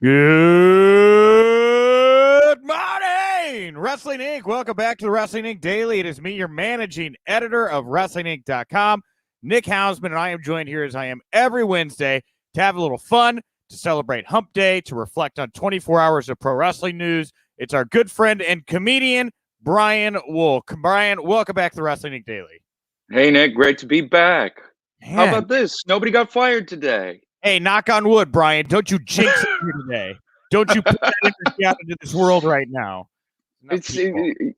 Good morning, Wrestling Inc. Welcome back to the Wrestling Inc. Daily. It is me, your managing editor of WrestlingInc.com, Nick Hausman, and I am joined here as I am every Wednesday to have a little fun, to celebrate Hump Day, to reflect on 24 hours of pro wrestling news. It's our good friend and comedian, Brian Wohl. Brian, welcome back to the Wrestling Inc. Daily. Hey, Nick, great to be back. Man. How about this? Nobody got fired today. Hey, knock on wood, Brian. Don't you jinx it here today. Don't you put that energy out into this world right now. The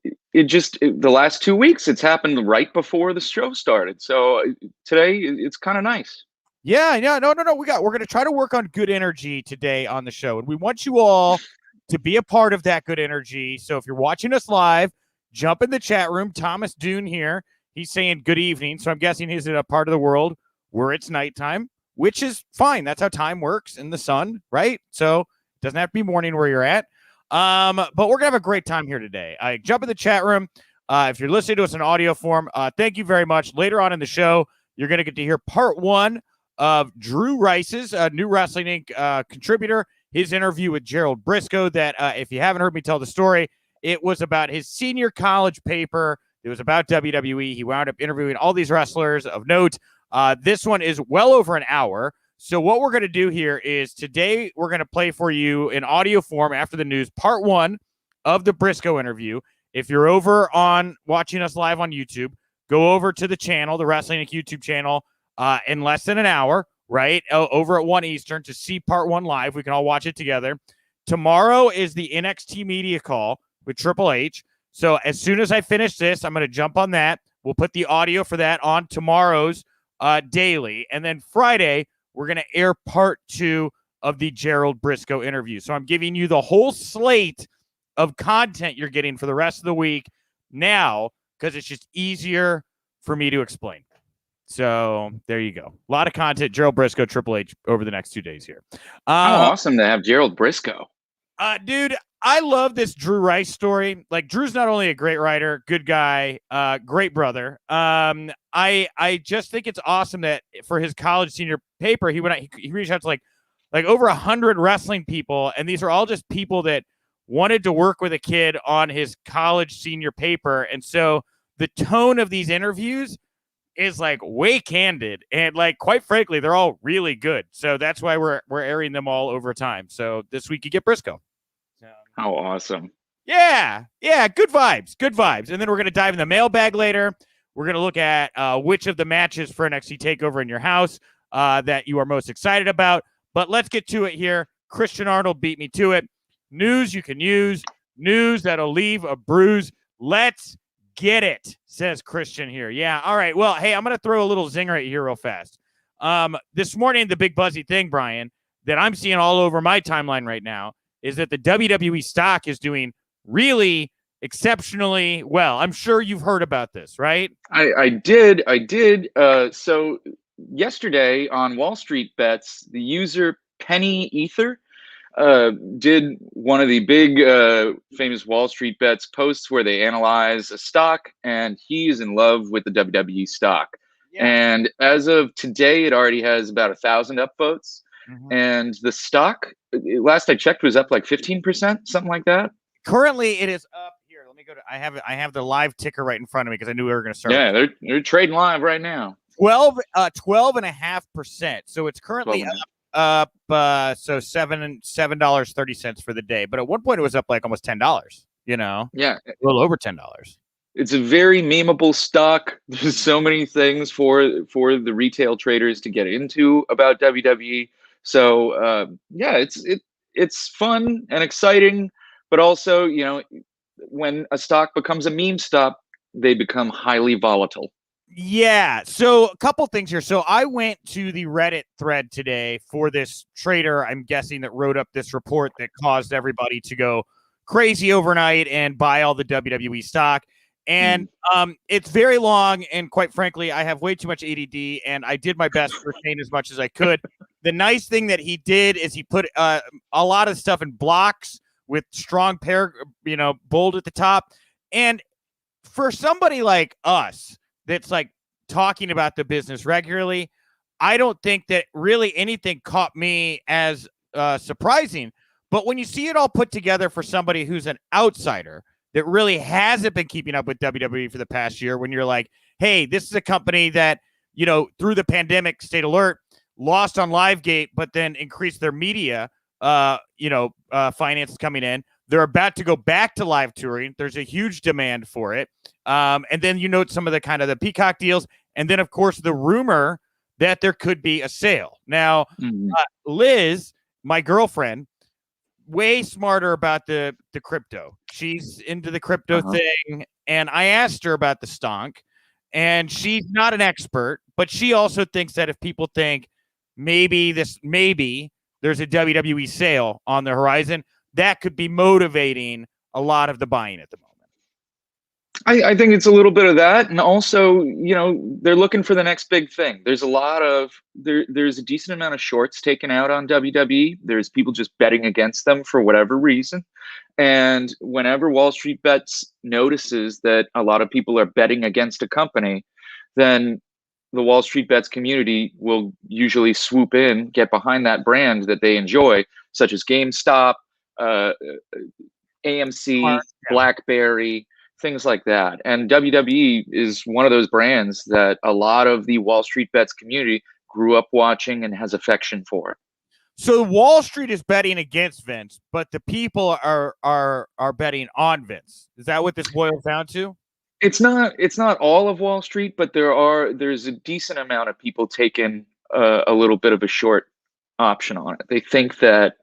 last 2 weeks, it's happened right before the show started. So today, it's kind of nice. Yeah, no. We're going to try to work on good energy today on the show. And we want you all to be a part of that good energy. So if you're watching us live, jump in the chat room. Thomas Dune here. He's saying good evening. So I'm guessing he's in a part of the world where it's nighttime, which is fine. That's how time works in the sun, right? So it doesn't have to be morning where you're at. But we're going to have a great time here today. Jump in the chat room. If you're listening to us in audio form, thank you very much. Later on in the show, you're going to get to hear part one of Drew Rice's new Wrestling Inc. Contributor, his interview with Gerald Briscoe that, if you haven't heard me tell the story, it was about his senior college paper. It was about WWE. He wound up interviewing all these wrestlers of note. This one is well over an hour. So what we're going to do here is today we're going to play for you in audio form after the news, part one of the Briscoe interview. If you're over on watching us live on YouTube, go over to the channel, the Wrestling Inc. YouTube channel, in less than an hour, right? Over at 1 Eastern to see part one live. We can all watch it together. Tomorrow is the NXT media call with Triple H. So as soon as I finish this, I'm going to jump on that. We'll put the audio for that on tomorrow's daily. And then Friday, we're going to air part two of the Gerald Briscoe interview. So I'm giving you the whole slate of content you're getting for the rest of the week now because it's just easier for me to explain. So there you go. A lot of content, Gerald Briscoe, Triple H over the next 2 days here. How awesome to have Gerald Briscoe. Dude, I love this Drew Rice story. Like, Drew's not only a great writer, good guy, great brother. I just think it's awesome that for his college senior paper, he reached out to like over 100 wrestling people, and these are all just people that wanted to work with a kid on his college senior paper. And so the tone of these interviews is like way candid, and like quite frankly, they're all really good. So that's why we're airing them all over time. So this week you get Briscoe. How awesome. Yeah, good vibes. And then we're going to dive in the mailbag later. We're going to look at which of the matches for NXT TakeOver in your house that you are most excited about. But let's get to it here. Christian Arnold beat me to it. News you can use. News that'll leave a bruise. Let's get it, says Christian here. Yeah, all right. Well, hey, I'm going to throw a little zinger at you here real fast. This morning, the big buzzy thing, Brian, that I'm seeing all over my timeline right now is that the WWE stock is doing really exceptionally well. I'm sure you've heard about this, right? I did. So yesterday on Wall Street Bets, the user Penny Ether did one of the big famous Wall Street Bets posts where they analyze a stock, and he is in love with the WWE stock. Yeah. And as of today, it already has about 1,000 upvotes. Mm-hmm. And the stock, last I checked, was up like 15%, something like that. Currently, it is up here. Let me go to. I have the live ticker right in front of me because I knew we were going to start. Yeah, they're trading live right now. 12.5%. So it's currently up. So $7.30 for the day. But at one point, it was up like almost $10. You know. Yeah, a little over $10. It's a very memeable stock. There's so many things for the retail traders to get into about WWE. So it's fun and exciting, but also, you know, when a stock becomes a meme stock, they become highly volatile. Yeah. So a couple things here. So I went to the Reddit thread today for this trader, I'm guessing, that wrote up this report that caused everybody to go crazy overnight and buy all the WWE stock. And it's very long, and quite frankly, I have way too much ADD, and I did my best to retain as much as I could. The nice thing that he did is he put a lot of stuff in blocks with strong bold at the top. And for somebody like us that's like talking about the business regularly, I don't think that really anything caught me as surprising. But when you see it all put together for somebody who's an outsider that really hasn't been keeping up with WWE for the past year, when you're like, hey, this is a company that, through the pandemic stayed alert, lost on Livegate, but then increased their media, finances coming in. They're about to go back to live touring. There's a huge demand for it. And then you note some of the kind of the Peacock deals. And then, of course, the rumor that there could be a sale. Now, Liz, my girlfriend, way smarter about the crypto. She's into the crypto thing. And I asked her about the stonk. And she's not an expert, but she also thinks that if people think maybe there's a WWE sale on the horizon, that could be motivating a lot of the buying at the moment. I think it's a little bit of that. And also, they're looking for the next big thing. There's there's a decent amount of shorts taken out on WWE. There's people just betting against them for whatever reason. And whenever Wall Street Bets notices that a lot of people are betting against a company, then the Wall Street Bets community will usually swoop in, get behind that brand that they enjoy, such as GameStop, AMC, BlackBerry, things like that. And WWE is one of those brands that a lot of the Wall Street Bets community grew up watching and has affection for. So Wall Street is betting against Vince, but the people are betting on Vince. Is that what this boils down to? It's not all of Wall Street, but there's a decent amount of people taking a little bit of a short option on it. They think that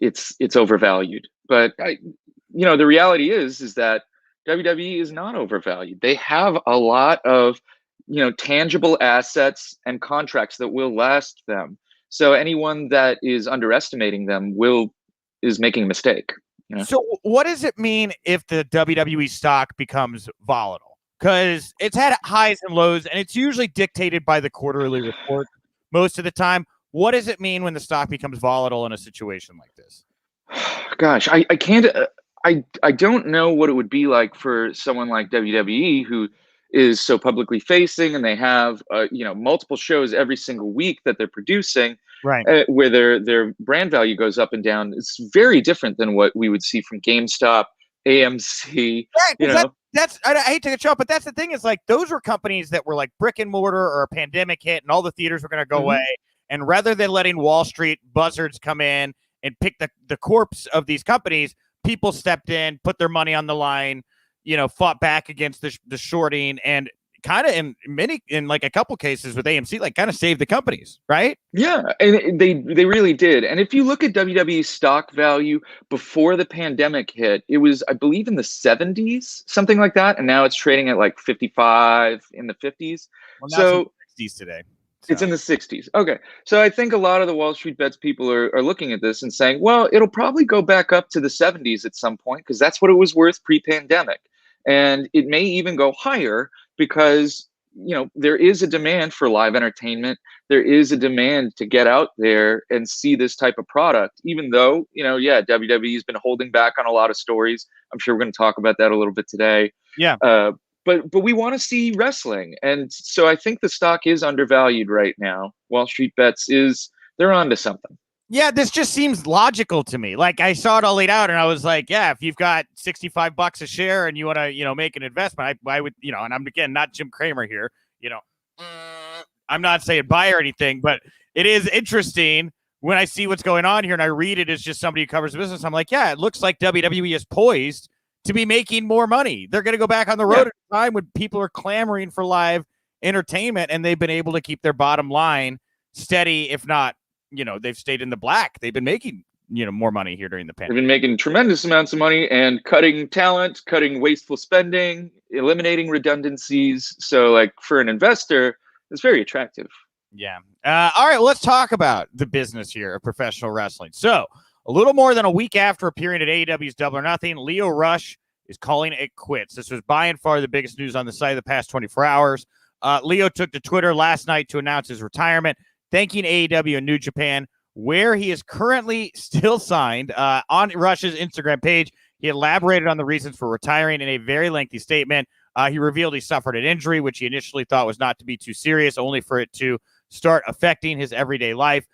it's overvalued, but the reality is that WWE is not overvalued. They have a lot of tangible assets and contracts that will last them. So anyone that is underestimating them is making a mistake. So what does it mean if the WWE stock becomes volatile? Because it's had highs and lows, and it's usually dictated by the quarterly report most of the time. What does it mean when the stock becomes volatile in a situation like this? Gosh, I can't. I don't know what it would be like for someone like WWE, who is so publicly facing, and they have multiple shows every single week that they're producing, right? Where their brand value goes up and down. It's very different than what we would see from GameStop, AMC. Right, I hate to get you off, but that's the thing, is like those were companies that were like brick and mortar, or a pandemic hit and all the theaters were going to go away. And rather than letting Wall Street buzzards come in and pick the corpse of these companies, people stepped in, put their money on the line, fought back against the shorting, and kind of in like a couple cases with AMC, like kind of saved the companies, right? Yeah, and they really did. And if you look at WWE's stock value before the pandemic hit, it was, I believe, in the 70s, something like that, and now it's trading at like 55, in the 50s. Well, now so it's in the 60s today. So. It's in the 60s. Okay. So I think a lot of the Wall Street Bets people are looking at this and saying, well, it'll probably go back up to the 70s at some point, because that's what it was worth pre-pandemic. And it may even go higher because, there is a demand for live entertainment. There is a demand to get out there and see this type of product, even though, WWE has been holding back on a lot of stories. I'm sure we're going to talk about that a little bit today. Yeah. But we want to see wrestling. And so I think the stock is undervalued right now. Wall Street Bets they're onto something. Yeah, this just seems logical to me. Like, I saw it all laid out and I was like, yeah, if you've got $65 a share and you want to, make an investment, I would, and I'm, again, not Jim Cramer here, I'm not saying buy or anything, but it is interesting when I see what's going on here and I read it as just somebody who covers the business. I'm like, yeah, it looks like WWE is poised to be making more money. They're going to go back on the road at a time when people are clamoring for live entertainment, and they've been able to keep their bottom line steady. If not, they've stayed in the black. They've been making, more money here during the pandemic. They've been making tremendous amounts of money and cutting talent, cutting wasteful spending, eliminating redundancies. So like for an investor, it's very attractive. Yeah. All right. Well, let's talk about the business here of professional wrestling. So, a little more than a week after appearing at AEW's Double or Nothing, Lio Rush is calling it quits. This was by and far the biggest news on the site of the past 24 hours. Lio took to Twitter last night to announce his retirement, thanking AEW and New Japan, where he is currently still signed. On Rush's Instagram page, he elaborated on the reasons for retiring in a very lengthy statement. He revealed he suffered an injury, which he initially thought was not to be too serious, only for it to start affecting his everyday life.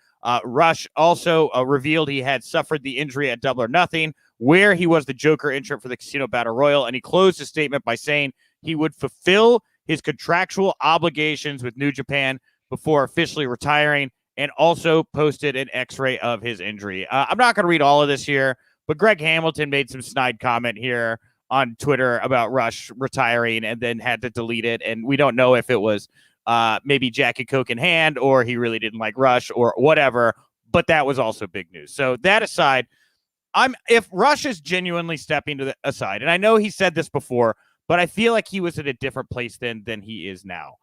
Rush also revealed he had suffered the injury at Double or Nothing, where he was the Joker entrant for the Casino Battle Royal, and he closed his statement by saying he would fulfill his contractual obligations with New Japan before officially retiring, and also posted an x-ray of his injury. I'm not going to read all of this here, but Greg Hamilton made some snide comment here on Twitter about Rush retiring and then had to delete it, and we don't know if it was maybe Jack and Coke in hand or he really didn't like Rush or whatever, but that was also big news. So that aside, if Rush is genuinely stepping to the aside, and I know he said this before, but I feel like he was at a different place than he is now.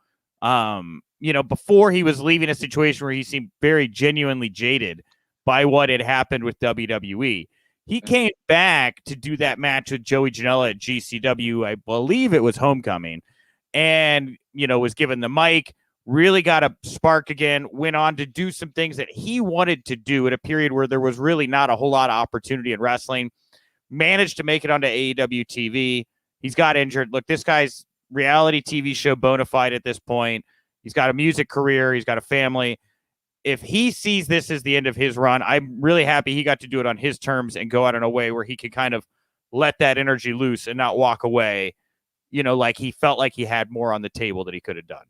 Before he was leaving a situation where he seemed very genuinely jaded by what had happened with WWE. He came back to do that match with Joey Janela at GCW. I believe it was Homecoming, and, was given the mic, really got a spark again, went on to do some things that he wanted to do at a period where there was really not a whole lot of opportunity in wrestling, managed to make it onto AEW TV. He's got injured. Look, this guy's reality TV show bona fide at this point. He's got a music career. He's got a family. If he sees this as the end of his run, I'm really happy he got to do it on his terms and go out in a way where he could kind of let that energy loose and not walk away, like he felt like he had more on the table that he could have done,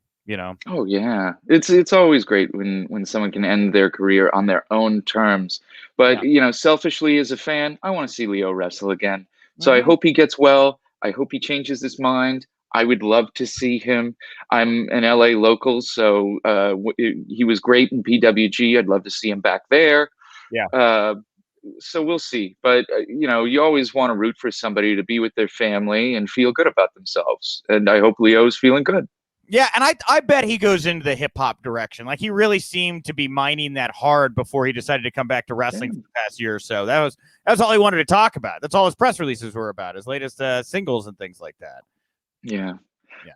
Oh yeah. It's always great when someone can end their career on their own terms. But, selfishly as a fan, I want to see Lio wrestle again. So I hope he gets well. I hope he changes his mind. I would love to see him. I'm an LA local, so he was great in PWG. I'd love to see him back there. Yeah. So we'll see. But, you always want to root for somebody to be with their family and feel good about themselves. And I hope Leo's feeling good. Yeah, and I bet he goes into the hip-hop direction. Like, he really seemed to be mining that hard before he decided to come back to wrestling for the past year or so. That was all he wanted to talk about. That's all his press releases were about, his latest singles and things like that. Yeah.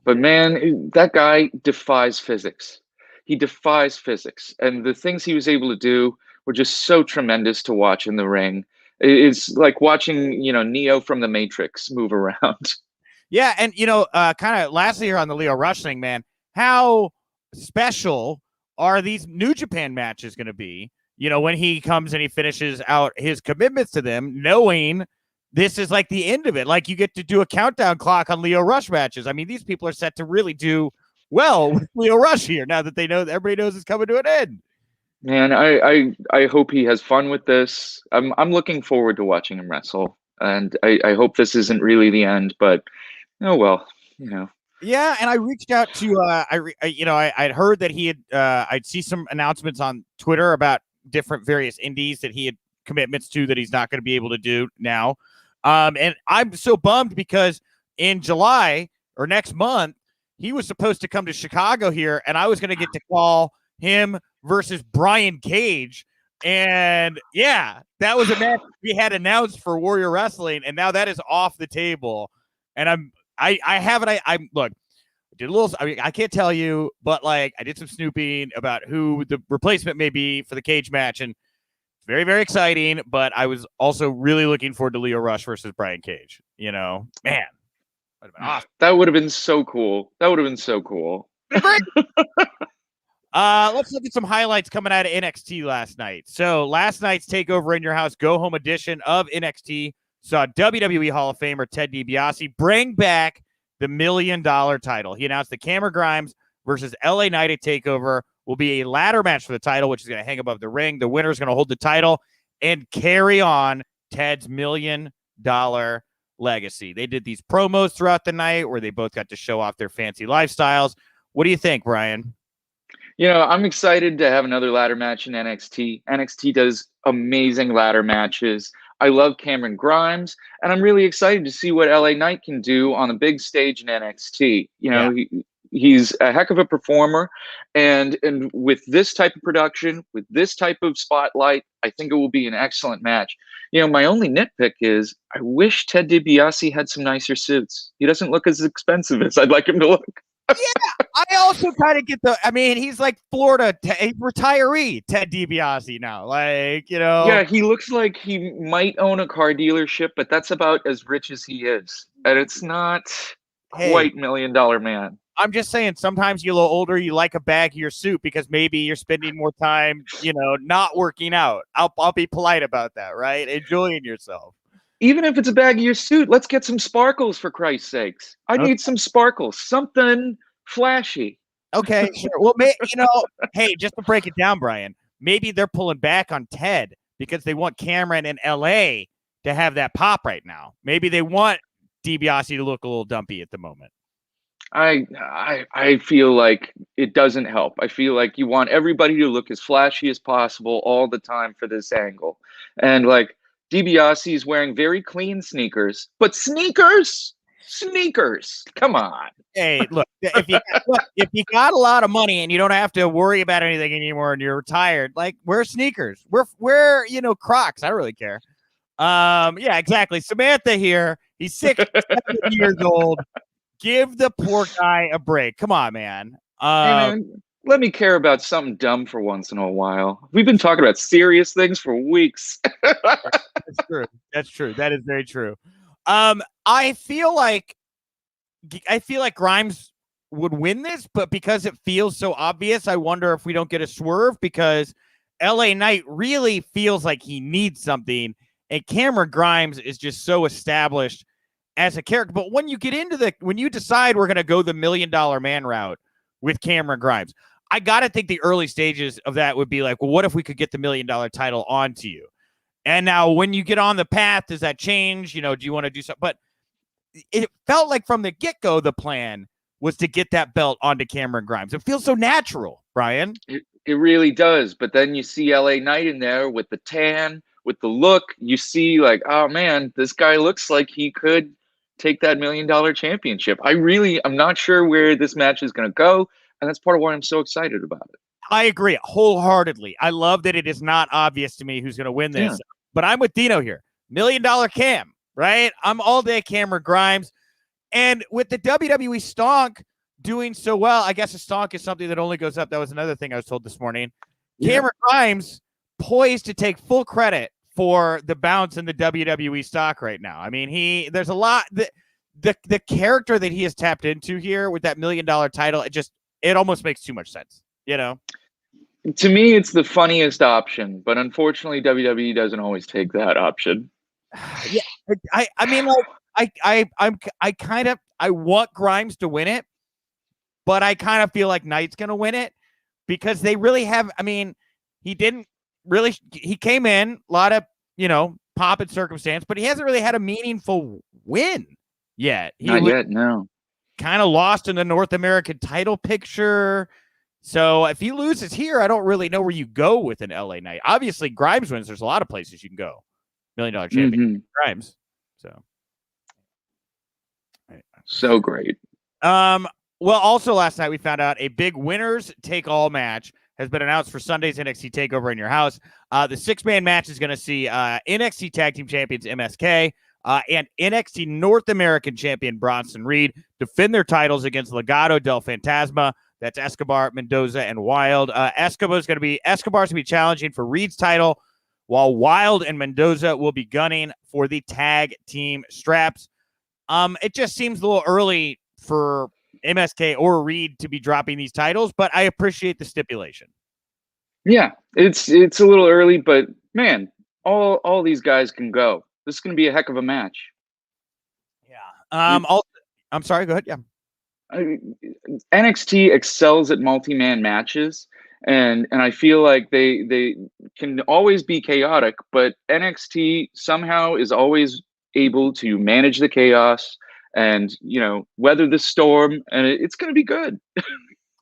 But man, that guy defies physics. He defies physics. And the things he was able to do were just so tremendous to watch in the ring. It's like watching, Neo from the Matrix move around. Yeah, and, kind of lastly here on the Lio Rush thing, man, how special are these New Japan matches going to be, when he comes and he finishes out his commitments to them, knowing this is like the end of it. Like, you get to do a countdown clock on Lio Rush matches. I mean, these people are set to really do well with Lio Rush here now that everybody knows it's coming to an end. Man, I hope he has fun with this. I'm looking forward to watching him wrestle, and I hope this isn't really the end, but oh well, Yeah, and I reached out to I'd heard that he had I'd see some announcements on Twitter about different various indies that he had commitments to that he's not going to be able to do now. And I'm so bummed because in July or next month, he was supposed to come to Chicago here, and I was going to get to call him versus Brian Cage. And yeah, that was a match we had announced for Warrior Wrestling, and now that is off the table. And I'm look, did a little, I can't tell you, but like, I did some snooping about who the replacement may be for the Cage match, and it's very, very exciting. But I was also really looking forward to Lio Rush versus Brian Cage. Man, would have been awesome. That would have been so cool. Let's look at some highlights coming out of NXT last night. So last night's Takeover in Your House Go Home edition of NXT saw WWE Hall of Famer Ted DiBiase bring back the $1 million title. He announced that Cameron Grimes versus LA Knight at Takeover will be a ladder match for the title, which is going to hang above the ring. The winner is going to hold the title and carry on Ted's $1 million legacy. They did these promos throughout the night where they both got to show off their fancy lifestyles. What do you think, Brian? I'm excited to have another ladder match in NXT. NXT does amazing ladder matches. I love Cameron Grimes, and I'm really excited to see what LA Knight can do on the big stage in NXT. He's a heck of a performer, and with this type of production, with this type of spotlight, I think it will be an excellent match. My only nitpick is I wish Ted DiBiase had some nicer suits. He doesn't look as expensive as I'd like him to look. Yeah, I also kind of get he's like Florida retiree Ted DiBiase now. Yeah, he looks like he might own a car dealership, but that's about as rich as he is. And it's not quite $1 million man. I'm just saying sometimes you're a little older, you like a baggier suit because maybe you're spending more time, not working out. I'll be polite about that, right? Enjoying yourself. Even if it's a baggier suit, let's get some sparkles for Christ's sakes. I need some sparkles, something flashy. Okay, sure. Well, hey, just to break it down, Brian, maybe they're pulling back on Ted because they want Cameron in LA to have that pop right now. Maybe they want DiBiase to look a little dumpy at the moment. I feel like it doesn't help. I feel like you want everybody to look as flashy as possible all the time for this angle. And like DiBiase is wearing very clean sneakers, but sneakers, come on. Hey, look, if you got a lot of money and you don't have to worry about anything anymore and you're retired, like wear sneakers. Wear Crocs. I don't really care. Yeah, exactly. Samantha here. He's 67 years old. Give the poor guy a break. Come on, man. Hey, man. Let me care about something dumb for once in a while. We've been talking about serious things for weeks. That's true. That's true. That is very true. I feel like Grimes would win this, but because it feels so obvious, I wonder if we don't get a swerve because LA Knight really feels like he needs something, and Cameron Grimes is just so established as a character. But when you get into when you decide we're going to go the $1 million man route with Cameron Grimes, I got to think the early stages of that would be like, well, what if we could get the $1 million title onto you? And now when you get on the path, does that change? Do you want to do something? But it felt like from the get-go, the plan was to get that belt onto Cameron Grimes. It feels so natural, Brian. It really does. But then you see LA Knight in there with the tan, with the look. You see like, oh man, this guy looks like he could take that $1 million championship. I'm not sure where this match is going to go. And that's part of why I'm so excited about it. I agree wholeheartedly. I love that it is not obvious to me who's going to win this, but I'm with Dino here. $1 million Cam, right? I'm all day Cameron Grimes. And with the WWE stonk doing so well, I guess a stonk is something that only goes up. That was another thing I was told this morning. Cameron Grimes poised to take full credit for the bounce in the WWE stock right now. I mean, there's a lot the character that he has tapped into here with that $1 million title. It almost makes too much sense, To me, it's the funniest option, but unfortunately, WWE doesn't always take that option. Yeah, I mean, like, I want Grimes to win it, but I kind of feel like Knight's gonna win it because they really have. I mean, he came in a lot of pomp and circumstance, but he hasn't really had a meaningful win yet. Not yet, no. Kind of lost in the North American title picture. So if he loses here, I don't really know where you go with an LA Knight. Obviously, Grimes wins. There's a lot of places you can go. $1 million champion Grimes. So great. Well, also last night we found out a big winners take all match has been announced for Sunday's NXT TakeOver in Your House. The 6-man match is going to see NXT Tag Team Champions MSK and NXT North American Champion Bronson Reed defend their titles against Legado del Fantasma. That's Escobar, Mendoza, and Wild. Escobar's going to be challenging for Reed's title, while Wild and Mendoza will be gunning for the tag team straps. It just seems a little early for MSK or Reed to be dropping these titles, but I appreciate the stipulation. Yeah, it's a little early, but man, all these guys can go. This is going to be a heck of a match. Yeah. I'm sorry. Go ahead. Yeah. NXT excels at multi-man matches, and I feel like they can always be chaotic, but NXT somehow is always able to manage the chaos and weather the storm, and it's going to be good.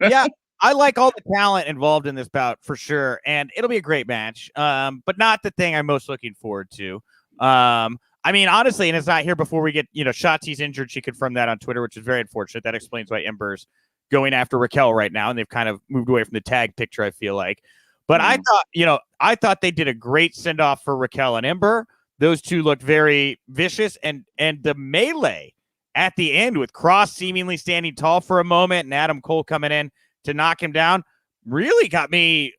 Yeah, I like all the talent involved in this bout for sure, and it'll be a great match. But not the thing I'm most looking forward to. I mean, honestly, and it's not here before we get, Shotzi's injured. She confirmed that on Twitter, which is very unfortunate. That explains why Ember's going after Raquel right now, and they've kind of moved away from the tag picture, I feel like. But I thought they did a great send-off for Raquel and Ember. Those two looked very vicious, and the melee at the end with Cross seemingly standing tall for a moment and Adam Cole coming in to knock him down really got me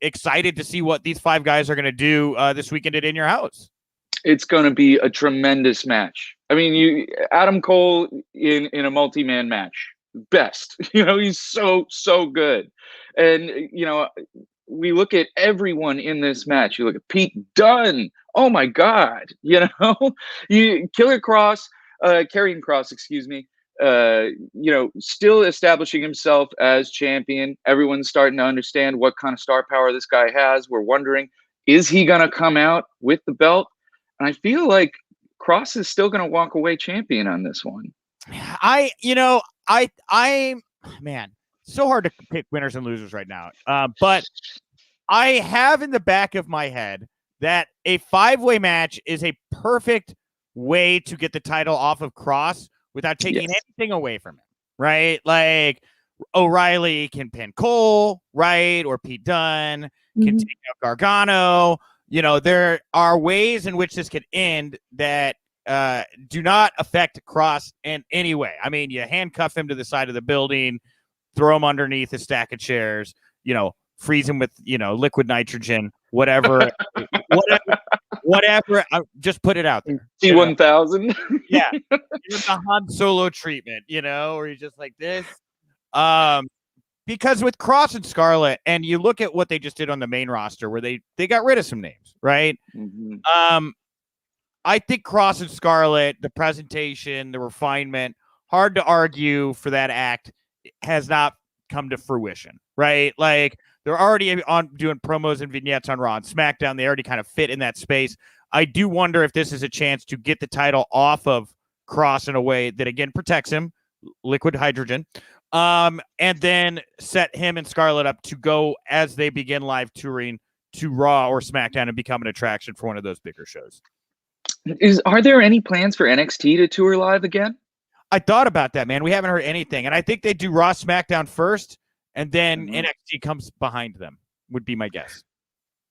excited to see what these 5 guys are going to do this weekend at In Your House. It's going to be a tremendous match. I mean, Adam Cole in a multi-man match. best. He's so good. And we look at everyone in this match. You look at Pete Dunne. Oh my God. Killer Cross, Karrion Kross, excuse me. Still establishing himself as champion. Everyone's starting to understand what kind of star power this guy has. We're wondering, is he going to come out with the belt? And I feel like Cross is still going to walk away champion on this one. Man, so hard to pick winners and losers right now. But I have in the back of my head that a 5-way match is a perfect way to get the title off of Cross without taking anything away from him, right? Like O'Reilly can pin Cole, right? Or Pete Dunne can take out Gargano. There are ways in which this could end that do not affect Cross in any way. I mean, you handcuff him to the side of the building, throw him underneath a stack of chairs, freeze him with, liquid nitrogen, whatever, whatever. Just put it out there. T-1000. Yeah. It's a Han Solo treatment, where you're just like this. Because with Cross and Scarlett, and you look at what they just did on the main roster where they got rid of some names, right? Mm-hmm. I think Cross and Scarlett, the presentation, the refinement, hard to argue for that act, has not come to fruition, right? Like, they're already doing promos and vignettes on Raw and SmackDown. They already kind of fit in that space. I do wonder if this is a chance to get the title off of Cross in a way that, again, protects him, liquid hydrogen, and then set him and Scarlett up to go as they begin live touring to Raw or SmackDown and become an attraction for one of those bigger shows. Are there any plans for NXT to tour live again? I thought about that, man. We haven't heard anything. And I think they do Raw, SmackDown first, and then NXT comes behind them, would be my guess.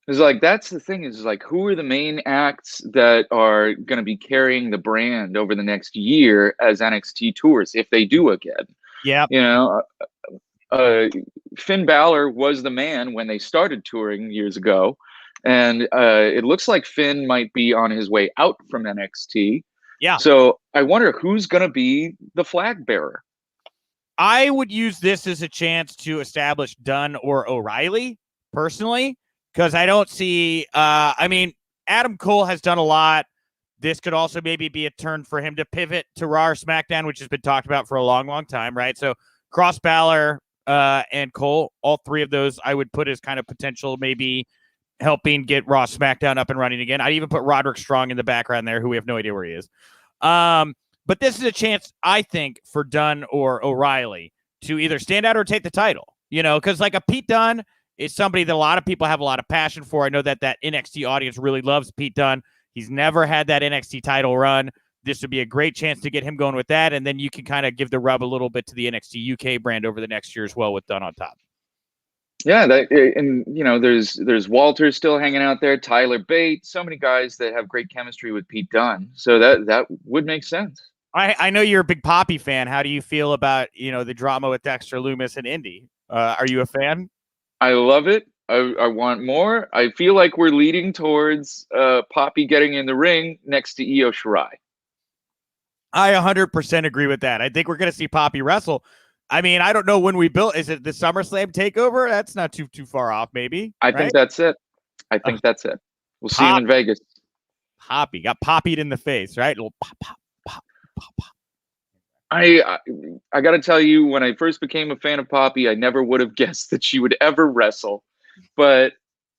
It's like, that's the thing, is like, who are the main acts that are going to be carrying the brand over the next year as NXT tours, if they do again? Yeah. Finn Balor was the man when they started touring years ago. And it looks like Finn might be on his way out from NXT. Yeah. So I wonder who's going to be the flag bearer. I would use this as a chance to establish Dunn or O'Reilly, personally, because I don't see Adam Cole has done a lot. This could also maybe be a turn for him to pivot to Raw or SmackDown, which has been talked about for a long, long time, right? So Cross, Balor, and Cole, all three of those I would put as kind of potential maybe helping get Raw, SmackDown up and running again. I'd even put Roderick Strong in the background there, who we have no idea where he is. But this is a chance, I think, for Dunn or O'Reilly to either stand out or take the title, because like a Pete Dunne is somebody that a lot of people have a lot of passion for. I know that NXT audience really loves Pete Dunne. He's never had that NXT title run. This would be a great chance to get him going with that. And then you can kind of give the rub a little bit to the NXT UK brand over the next year as well with Dunn on top. Yeah, there's Walter still hanging out there, Tyler Bate, so many guys that have great chemistry with Pete Dunne. So that would make sense. I know you're a big Poppy fan. How do you feel about, the drama with Dexter Lumis and Indy? Are you a fan? I love it. I want more. I feel like we're leading towards Poppy getting in the ring next to Io Shirai. I 100% agree with that. I think we're going to see Poppy wrestle. I mean, I don't know when we built. Is it the SummerSlam takeover? That's not too far off, maybe. I think that's it. That's it. We'll see him in Vegas. Poppy got poppied in the face, right? Little pop, pop, pop, pop, pop. I got to tell you, when I first became a fan of Poppy, I never would have guessed that she would ever wrestle. But,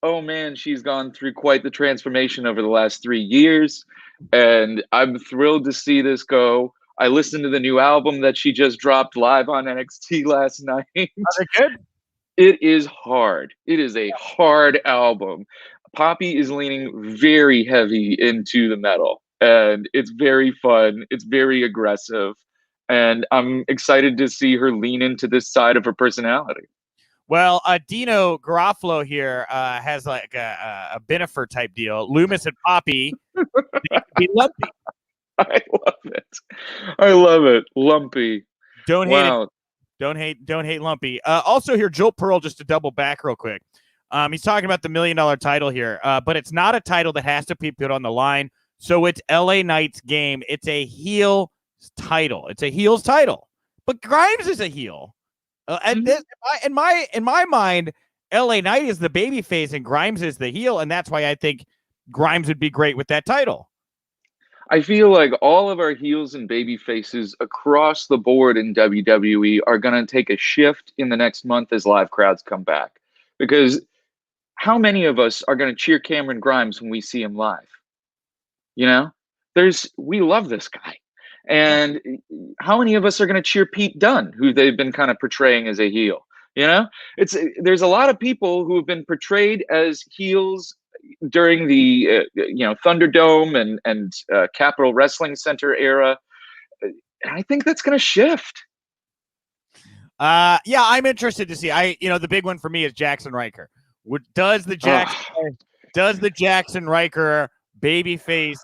oh man, she's gone through quite the transformation over the last 3 years. And I'm thrilled to see this go. I listened to the new album that she just dropped live on NXT last night. Are they good? It is hard. It is a hard album. Poppy is leaning very heavy into the metal. And it's very fun. It's very aggressive. And I'm excited to see her lean into this side of her personality. Well, Dino Garofalo here has like a Benifer type deal. Loomis and Poppy be lumpy. I love it. Lumpy. Don't hate it. Don't hate Lumpy. Also here, Joel Pearl, just to double back real quick. He's talking about the $1 million title here, but it's not a title that has to be put on the line. So it's LA Knight's game. It's a heel title. It's a heel's title but Grimes is a heel. And Mhm. this, in my mind, LA Knight is the baby face and Grimes is the heel, and that's why I think Grimes would be great with that title. I feel like all of our heels and baby faces across the board in WWE are going to take a shift in the next month as live crowds come back. Because how many of us are going to cheer Cameron Grimes when we see him live? You know, we love this guy. And how many of us are going to cheer Pete Dunne, who they've been kind of portraying as a heel? You know, there's a lot of people who have been portrayed as heels during the Thunderdome and Capitol Wrestling Center era. And I think that's going to shift. Yeah, I'm interested to see. The big one for me is Jackson Riker. Does the Jackson Riker babyface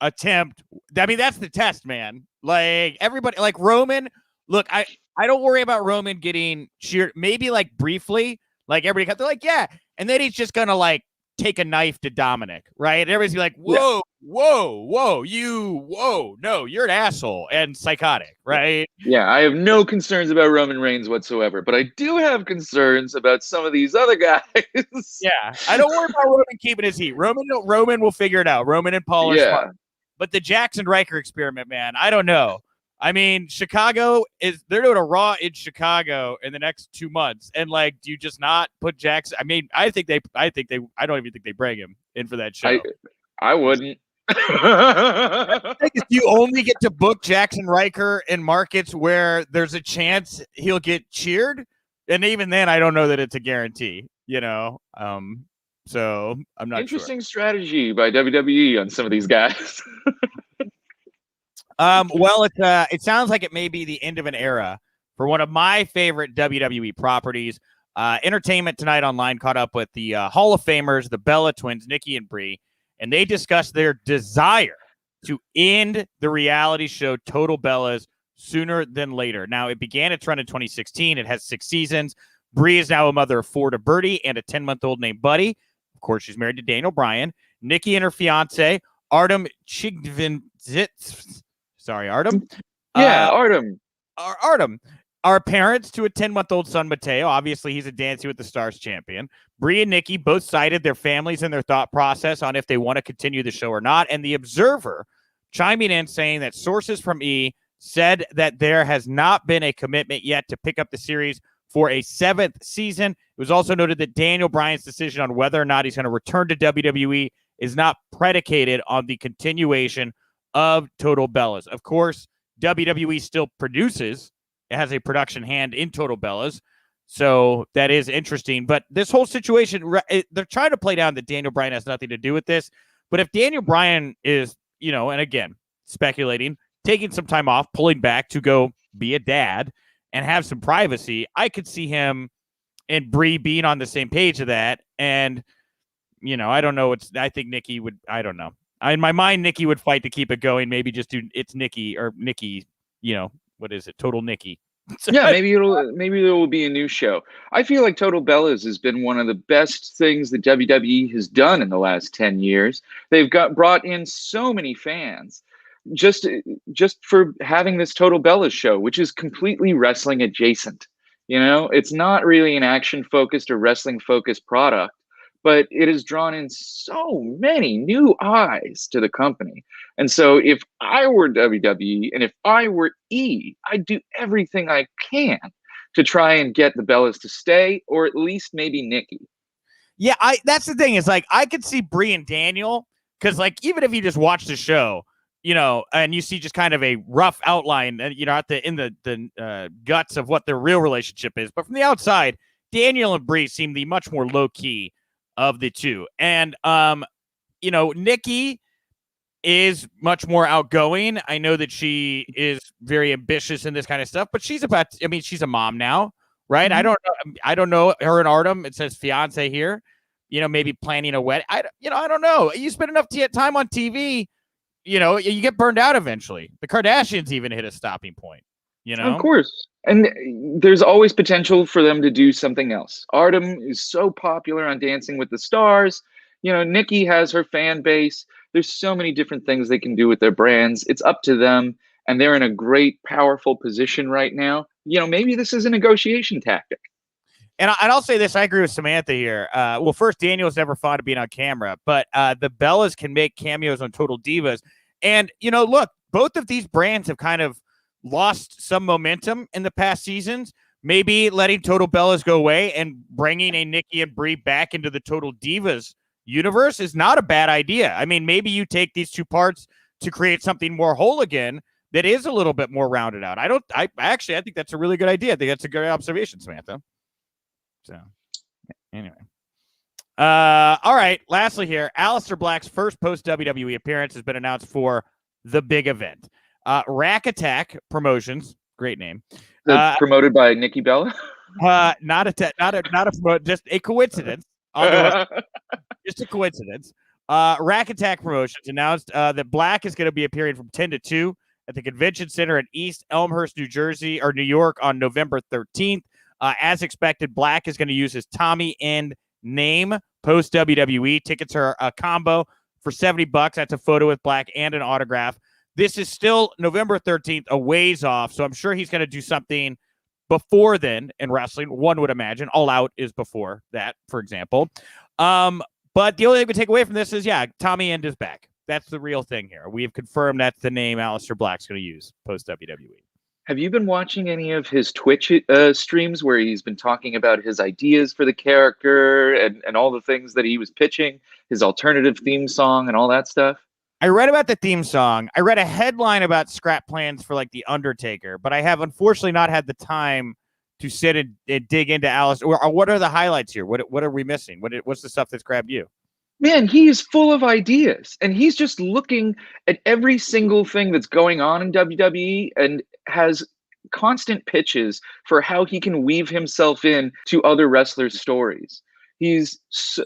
attempt? I mean, that's the test, man. Like everybody, like Roman. Look, I don't worry about Roman getting cheered. Maybe like briefly, like everybody, they're like, yeah, and then he's just gonna like take a knife to Dominic, right? And everybody's like, whoa, yeah. whoa, no, you're an asshole and psychotic, right? Yeah, I have no concerns about Roman Reigns whatsoever, but I do have concerns about some of these other guys. Yeah, I don't worry about Roman keeping his heat. Roman will figure it out. Roman and Paul are smart. But the Jackson Riker experiment, man, I don't know. I mean, they're doing a Raw in Chicago in the next 2 months, and like, do you just not put Jackson? I mean, I don't even think they bring him in for that show. I wouldn't. You only get to book Jackson Riker in markets where there's a chance he'll get cheered, and even then, I don't know that it's a guarantee. So I'm not Interesting strategy by WWE on some of these guys. Well, it sounds like it may be the end of an era for one of my favorite WWE properties. Entertainment Tonight Online caught up with the Hall of Famers, the Bella twins, Nikki and Brie, and they discussed their desire to end the reality show Total Bellas sooner than later. Now, it began its run in 2016. It has 6 seasons. Brie is now a mother of 4 to Birdie and a 10-month-old named Buddy. Of course, she's married to Daniel Bryan. Nikki and her fiance, Artem Chigvinzits. Sorry, Artem. Yeah, Artem. Artem are parents to a 10-month-old son, Mateo. Obviously, he's a Dancing with the Stars champion. Brie and Nikki both cited their families and their thought process on if they want to continue the show or not. And The Observer chiming in saying that sources from E said that there has not been a commitment yet to pick up the series for a 7th season. It was also noted that Daniel Bryan's decision on whether or not he's going to return to WWE is not predicated on the continuation of Total Bellas. Of course, WWE still produces. It has a production hand in Total Bellas. So that is interesting. But this whole situation, they're trying to play down that Daniel Bryan has nothing to do with this. But if Daniel Bryan is, and again, speculating, taking some time off, pulling back to go be a dad and have some privacy, I could see him and Brie being on the same page of that. And, I don't know. I think Nikki would, I don't know. In my mind, Nikki would fight to keep it going. Maybe just do it's Nikki, what is it? Total Nikki. Yeah, maybe there will be a new show. I feel like Total Bellas has been one of the best things that WWE has done in the last 10 years. They've brought in so many fans just for having this Total Bellas show, which is completely wrestling adjacent. It's not really an action focused or wrestling focused product, but it has drawn in so many new eyes to the company. And so if I were WWE and if I were E, I'd do everything I can to try and get the Bellas to stay, or at least maybe Nikki. Yeah, that's the thing, is like I could see Brie and Daniel, because like even if you just watch the show, and you see just kind of a rough outline, in the guts of what their real relationship is. But from the outside, Daniel and Brie seem the much more low key of the two. And, Nikki is much more outgoing. I know that she is very ambitious in this kind of stuff, but she's a mom now, right? Mm-hmm. I don't know her and Artem. It says fiance here, maybe planning a wedding. I don't know. You spend enough time on TV, you get burned out eventually. The Kardashians even hit a stopping point, Of course. And there's always potential for them to do something else. Artem is so popular on Dancing with the Stars. Nikki has her fan base. There's so many different things they can do with their brands. It's up to them. and they're in a great, powerful position right now. Maybe this is a negotiation tactic. And I'll say this, I agree with Samantha here. Well, first, Daniel's never fond of being on camera, but the Bellas can make cameos on Total Divas. And, look, both of these brands have kind of lost some momentum in the past seasons. Maybe letting Total Bellas go away and bringing a Nikki and Brie back into the Total Divas universe is not a bad idea. I mean, maybe you take these two parts to create something more whole again that is a little bit more rounded out. I think that's a really good idea. I think that's a good observation, Samantha. So, anyway. All right. Lastly here, Aleister Black's first post-WWE appearance has been announced for the big event. Rack Attack Promotions, great name. Promoted by Nikki Bella? Not a promote, just a coincidence. Just a coincidence. Rack Attack Promotions announced that Black is going to be appearing from 10 to 2 at the Convention Center in East Elmhurst, New York on November 13th. As expected, Black is going to use his Tommy End name post WWE. Tickets are a combo for $70. That's a photo with Black and an autograph. This is still November 13th, a ways off. So I'm sure he's going to do something before then in wrestling. One would imagine All Out is before that, for example. But the only thing we take away from this is, Tommy End is back. That's the real thing here. We have confirmed that's the name Aleister Black's going to use post WWE. Have you been watching any of his Twitch streams where he's been talking about his ideas for the character and all the things that he was pitching, his alternative theme song and all that stuff? I read about the theme song. I read a headline about scrap plans for like The Undertaker, but I have unfortunately not had the time to sit and dig into Aleister. Or what are the highlights here? What are we missing? What's the stuff that's grabbed you? Man, he is full of ideas, and he's just looking at every single thing that's going on in WWE and has constant pitches for how he can weave himself in to other wrestlers' stories. His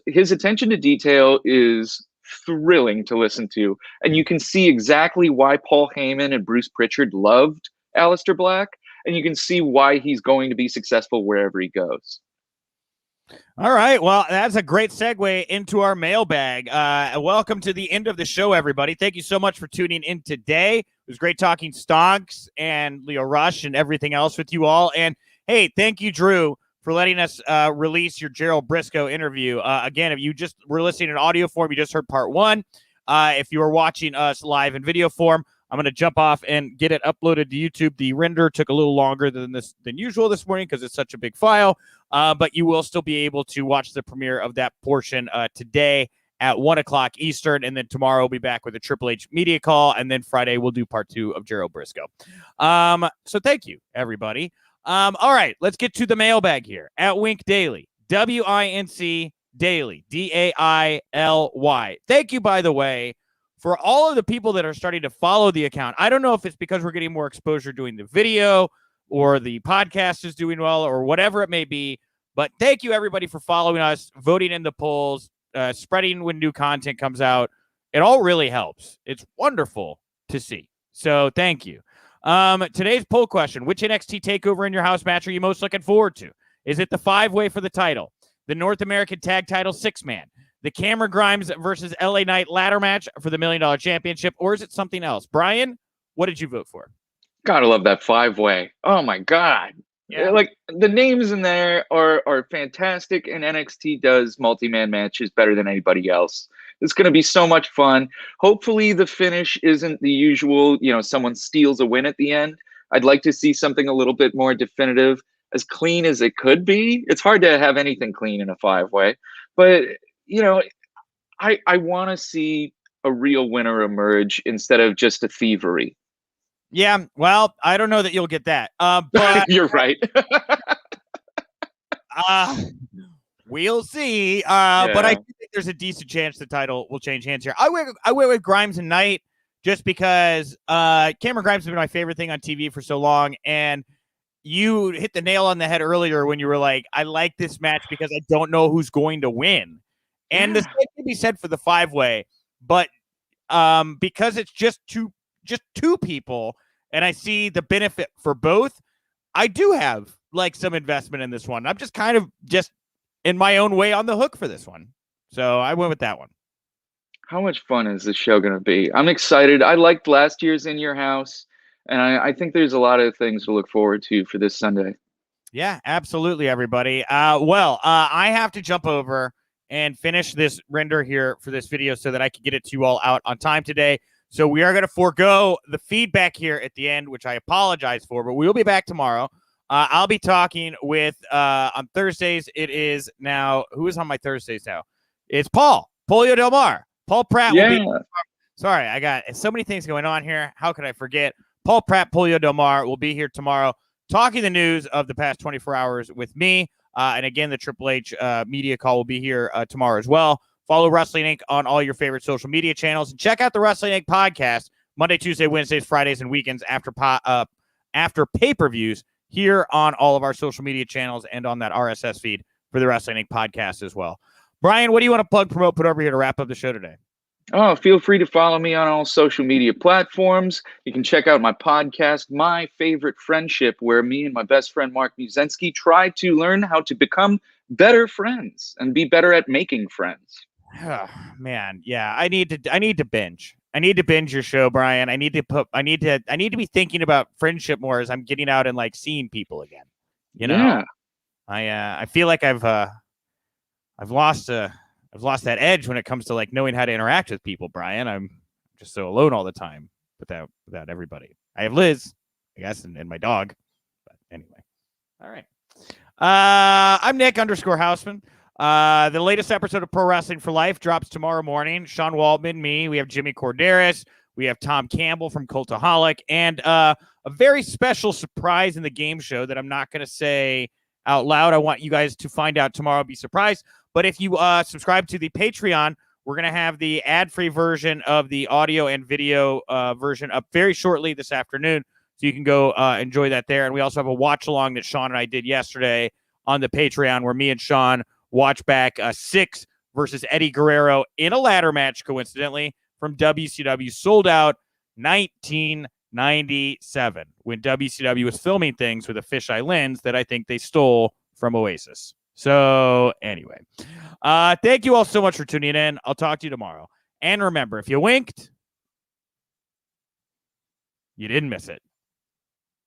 attention to detail is thrilling to listen to, and you can see exactly why Paul Heyman and Bruce Pritchard loved Aleister Black, and you can see why he's going to be successful wherever he goes. All right. Well, that's a great segue into our mailbag. Welcome to the end of the show, everybody. Thank you so much for tuning in today. It was great talking Stonks and Lio Rush and everything else with you all. And hey, thank you, Drew, for letting us release your Gerald Briscoe interview. Again, if you just were listening in audio form, you just heard part 1. If you were watching us live in video form, I'm going to jump off and get it uploaded to YouTube. The render took a little longer than usual this morning because it's such a big file, but you will still be able to watch the premiere of that portion today at 1 o'clock Eastern, and then tomorrow we'll be back with a Triple H media call, and then Friday we'll do part 2 of Gerald Briscoe. So thank you, everybody. All right, let's get to the mailbag here at WInc Daily, WINC Daily, DAILY. Thank you, by the way, for all of the people that are starting to follow the account. I don't know if it's because we're getting more exposure doing the video or the podcast is doing well or whatever it may be, but thank you, everybody, for following us, voting in the polls, spreading when new content comes out. It all really helps. It's wonderful to see. So thank you. Today's poll question: which NXT takeover in your house match are you most looking forward to? Is it the 5-way for the title, the North American Tag Title 6-man, the Cameron Grimes versus LA Knight ladder match for the $1 Million Championship, or is it something else? Brian, what did you vote for? Gotta love that 5-way. Oh my God. Yeah. Like the names in there are fantastic, and NXT does multi-man matches better than anybody else. It's going to be so much fun. Hopefully the finish isn't the usual, someone steals a win at the end. I'd like to see something a little bit more definitive, as clean as it could be. It's hard to have anything clean in a 5-way, but I want to see a real winner emerge instead of just a thievery. Yeah, well, I don't know that you'll get that. But you're right. We'll see. But I think there's a decent chance the title will change hands here. I went with Grimes and Knight just because Cameron Grimes has been my favorite thing on TV for so long, and you hit the nail on the head earlier when you were like, I like this match because I don't know who's going to win. And the same can be said for the 5-way, but because it's just two people, and I see the benefit for both, I do have like some investment in this one. I'm just kind of just in my own way on the hook for this one. So I went with that one. How much fun is this show going to be? I'm excited. I liked last year's In Your House. And I think there's a lot of things to look forward to for this Sunday. Yeah, absolutely, everybody. I have to jump over and finish this render here for this video so that I can get it to you all out on time today. So we are going to forego the feedback here at the end, which I apologize for, but we'll be back tomorrow. I'll be talking with, on Thursdays, it is now, who is on my Thursdays now? It's Polio Del Mar. Paul Pratt will be, sorry, I got so many things going on here. How could I forget? Paul Pratt, Polio Del Mar will be here tomorrow talking the news of the past 24 hours with me. And again, the Triple H media call will be here tomorrow as well. Follow Wrestling Inc. on all your favorite social media channels. And check out the Wrestling Inc. podcast Monday, Tuesday, Wednesdays, Fridays, and weekends after pay-per-views here on all of our social media channels and on that RSS feed for the Wrestling Inc. podcast as well. Brian, what do you want to plug, promote, put over here to wrap up the show today? Oh, feel free to follow me on all social media platforms. You can check out my podcast, My Favorite Friendship, where me and my best friend Mark Muzensky try to learn how to become better friends and be better at making friends. Oh, man, yeah, I need to binge. I need to binge your show, Brian. I need to be thinking about friendship more as I'm getting out and like seeing people again. You know, yeah. I feel like I've lost that edge when it comes to like knowing how to interact with people, Brian. I'm just so alone all the time without everybody. I have Liz, I guess, and my dog. But anyway, all right. I'm Nick _Hausman. The latest episode of Pro Wrestling for Life drops tomorrow morning. Sean Waldman, me. We have Jimmy Corderas. We have Tom Campbell from Cultaholic, and a very special surprise in the game show that I'm not going to say out loud. I want you guys to find out tomorrow. Be surprised. But if you subscribe to the Patreon, we're going to have the ad-free version of the audio and video version up very shortly this afternoon. So you can go enjoy that there. And we also have a watch-along that Sean and I did yesterday on the Patreon where me and Sean watch back Six versus Eddie Guerrero in a ladder match, coincidentally, from WCW, sold out 1997, when WCW was filming things with a fisheye lens that I think they stole from Oasis. So anyway, thank you all so much for tuning in. I'll talk to you tomorrow. And remember, if you winked, you didn't miss it.